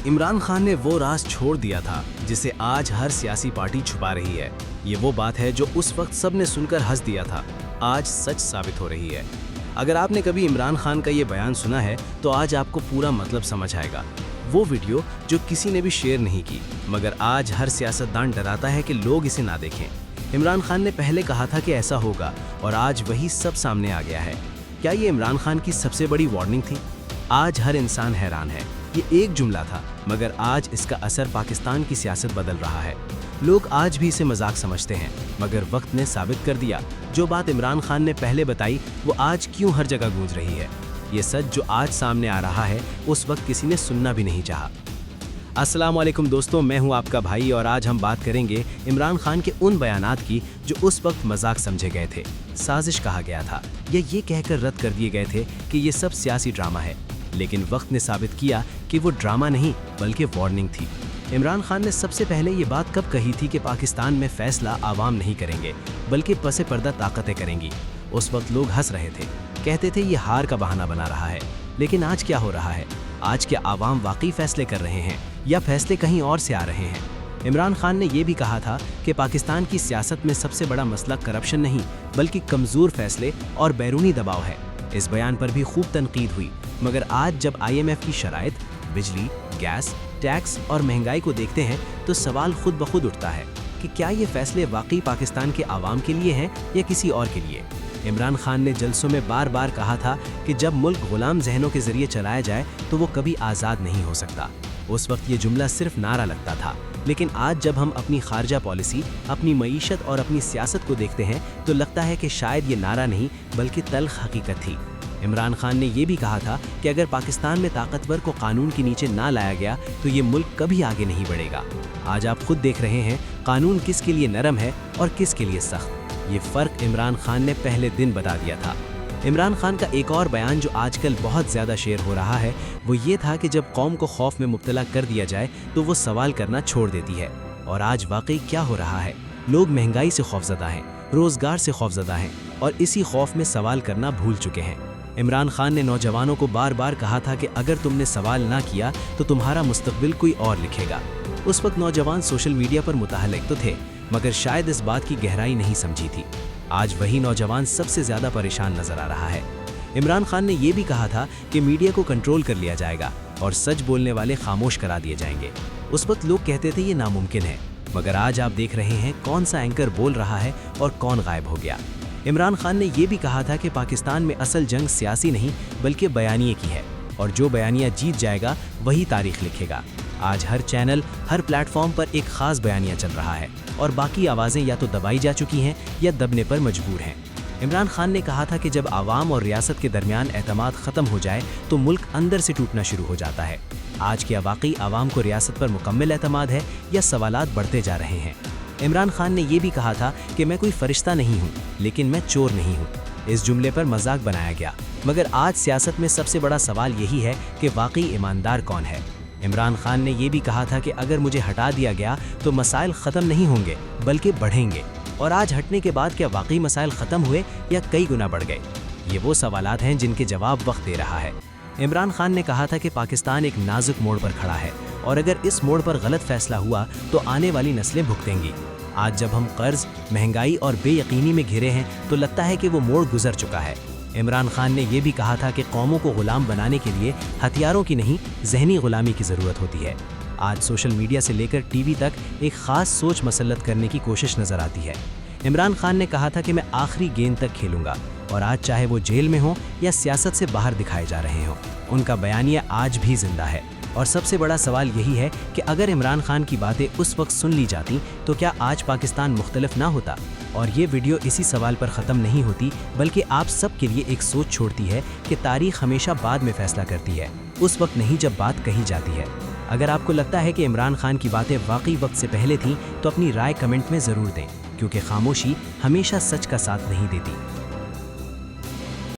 عمران خان نے وہ راز چھوڑ دیا تھا جسے آج ہر سیاسی پارٹی چھپا رہی ہے۔ یہ وہ بات ہے جو اس وقت سب نے سن کر ہنس دیا تھا، آج سچ ثابت ہو رہی ہے۔ اگر آپ نے کبھی عمران خان کا یہ بیان سنا ہے تو آج آپ کو پورا مطلب سمجھ آئے گا۔ وہ ویڈیو جو کسی نے بھی شیئر نہیں کی، مگر آج ہر سیاستدان ڈراتا ہے کہ لوگ اسے نہ دیکھیں۔ عمران خان نے پہلے کہا تھا کہ ایسا ہوگا اور آج وہی سب سامنے آ گیا ہے۔ کیا یہ عمران خان کی سب سے بڑی وارننگ تھی؟ آج ہر انسان حیران ہے۔ یہ ایک جملہ تھا، مگر آج اس کا اثر پاکستان کی سیاست بدل رہا ہے۔ لوگ آج بھی اسے مذاق سمجھتے ہیں، مگر وقت نے ثابت کر دیا جو بات عمران خان نے پہلے بتائی وہ آج کیوں ہر جگہ گونج رہی ہے۔ یہ سچ جو آج سامنے آ رہا ہے اس وقت کسی نے سننا بھی نہیں چاہا۔ السلام علیکم دوستوں، میں ہوں آپ کا بھائی اور آج ہم بات کریں گے عمران خان کے ان بیانات کی جو اس وقت مذاق سمجھے گئے تھے، سازش کہا گیا تھا یا یہ کہہ کر رد کر دیے گئے تھے کہ یہ سب سیاسی ڈرامہ ہے، لیکن وقت نے ثابت کیا کہ وہ ڈرامہ نہیں بلکہ وارننگ تھی۔ عمران خان نے سب سے پہلے یہ بات کب کہی تھی کہ پاکستان میں فیصلہ عوام نہیں کریں گے بلکہ پس پردہ طاقتیں کریں گی؟ اس وقت لوگ ہنس رہے تھے، کہتے تھے یہ ہار کا بہانہ بنا رہا ہے، لیکن آج کیا ہو رہا ہے؟ آج کیا عوام واقعی فیصلے کر رہے ہیں یا فیصلے کہیں اور سے آ رہے ہیں؟ عمران خان نے یہ بھی کہا تھا کہ پاکستان کی سیاست میں سب سے بڑا مسئلہ کرپشن نہیں بلکہ کمزور فیصلے اور بیرونی دباؤ ہے۔ اس بیان پر بھی خوب تنقید ہوئی، مگر آج جب IMF کی شرائط، بجلی، گیس، ٹیکس اور مہنگائی کو دیکھتے ہیں تو سوال خود بخود اٹھتا ہے کہ کیا یہ فیصلے واقعی پاکستان کے عوام کے لیے ہیں یا کسی اور کے لیے؟ عمران خان نے جلسوں میں بار بار کہا تھا کہ جب ملک غلام ذہنوں کے ذریعے چلایا جائے تو وہ کبھی آزاد نہیں ہو سکتا۔ اس وقت یہ جملہ صرف نعرہ لگتا تھا، لیکن آج جب ہم اپنی خارجہ پالیسی، اپنی معیشت اور اپنی سیاست کو دیکھتے ہیں تو لگتا ہے کہ شاید یہ نعرہ نہیں بلکہ تلخ حقیقت تھی۔ عمران خان نے یہ بھی کہا تھا کہ اگر پاکستان میں طاقتور کو قانون کے نیچے نہ لایا گیا تو یہ ملک کبھی آگے نہیں بڑھے گا۔ آج آپ خود دیکھ رہے ہیں قانون کس کے لیے نرم ہے اور کس کے لیے سخت۔ یہ فرق عمران خان نے پہلے دن بتا دیا تھا۔ عمران خان کا ایک اور بیان جو آج کل بہت زیادہ شیئر ہو رہا ہے وہ یہ تھا کہ جب قوم کو خوف میں مبتلا کر دیا جائے تو وہ سوال کرنا چھوڑ دیتی ہے۔ اور آج واقعی کیا ہو رہا ہے؟ لوگ مہنگائی سے خوفزدہ ہیں، روزگار سے خوفزدہ ہیں اور اسی خوف میں سوال کرنا بھول چکے ہیں۔ عمران خان نے نوجوانوں کو بار بار کہا تھا کہ اگر تم نے سوال نہ کیا تو تمہارا مستقبل کوئی اور لکھے گا۔ اس وقت نوجوان سوشل میڈیا پر متعلق تو تھے، مگر شاید اس بات کی گہرائی نہیں سمجھی تھی۔ آج وہی نوجوان سب سے زیادہ پریشان نظر آ رہا ہے۔ عمران خان نے یہ بھی کہا تھا کہ میڈیا کو کنٹرول کر لیا جائے گا اور سچ بولنے والے خاموش کرا دیے جائیں گے۔ اس وقت لوگ کہتے تھے یہ ناممکن ہے، مگر آج آپ دیکھ رہے ہیں کون سا اینکر بول رہا ہے اور کون غائب ہو گیا۔ عمران خان نے یہ بھی کہا تھا کہ پاکستان میں اصل جنگ سیاسی نہیں بلکہ بیانیے کی ہے، اور جو بیانیہ جیت جائے گا وہی تاریخ لکھے گا۔ آج ہر چینل، ہر پلیٹ فارم پر ایک خاص بیانیہ چل رہا ہے اور باقی آوازیں یا تو دبائی جا چکی ہیں یا دبنے پر مجبور ہیں۔ عمران خان نے کہا تھا کہ جب عوام اور ریاست کے درمیان اعتماد ختم ہو جائے تو ملک اندر سے ٹوٹنا شروع ہو جاتا ہے۔ آج کیا واقعی عوام کو ریاست پر مکمل اعتماد ہے یا سوالات بڑھتے جا رہے ہیں؟ عمران خان نے یہ بھی کہا تھا کہ میں کوئی فرشتہ نہیں ہوں لیکن میں چور نہیں ہوں۔ اس جملے پر مذاق بنایا گیا، مگر آج سیاست میں سب سے بڑا سوال یہی ہے کہ واقعی ایماندار کون ہے؟ عمران خان نے یہ بھی کہا تھا کہ اگر مجھے ہٹا دیا گیا تو مسائل ختم نہیں ہوں گے بلکہ بڑھیں گے، اور آج ہٹنے کے بعد کیا واقعی مسائل ختم ہوئے یا کئی گنا بڑھ گئے؟ یہ وہ سوالات ہیں جن کے جواب وقت دے رہا ہے۔ عمران خان نے کہا تھا کہ پاکستان ایک نازک موڑ پر کھڑا ہے اور اگر اس موڑ پر غلط فیصلہ ہوا تو آنے والی نسلیں بھگتیں گی۔ آج جب ہم قرض، مہنگائی اور بے یقینی میں گھرے ہیں تو لگتا ہے کہ وہ موڑ گزر چکا ہے۔ عمران خان نے یہ بھی کہا تھا کہ قوموں کو غلام بنانے کے لیے ہتھیاروں کی نہیں ذہنی غلامی کی ضرورت ہوتی ہے۔ آج سوشل میڈیا سے لے کر ٹی وی تک ایک خاص سوچ مسلط کرنے کی کوشش نظر آتی ہے۔ عمران خان نے کہا تھا کہ میں آخری گیند تک کھیلوں گا، اور آج چاہے وہ جیل میں ہوں یا سیاست سے باہر دکھائے جا رہے ہوں، ان کا بیانیہ آج بھی زندہ ہے۔ اور سب سے بڑا سوال یہی ہے کہ اگر عمران خان کی باتیں اس وقت سن لی جاتی تو کیا آج پاکستان مختلف نہ ہوتا؟ اور یہ ویڈیو اسی سوال پر ختم نہیں ہوتی بلکہ آپ سب کے لیے ایک سوچ چھوڑتی ہے کہ تاریخ ہمیشہ بعد میں فیصلہ کرتی ہے، اس وقت نہیں جب بات کہی جاتی ہے۔ اگر آپ کو لگتا ہے کہ عمران خان کی باتیں واقعی وقت سے پہلے تھیں تو اپنی رائے کمنٹ میں ضرور دیں، کیونکہ خاموشی ہمیشہ سچ کا ساتھ نہیں دیتی۔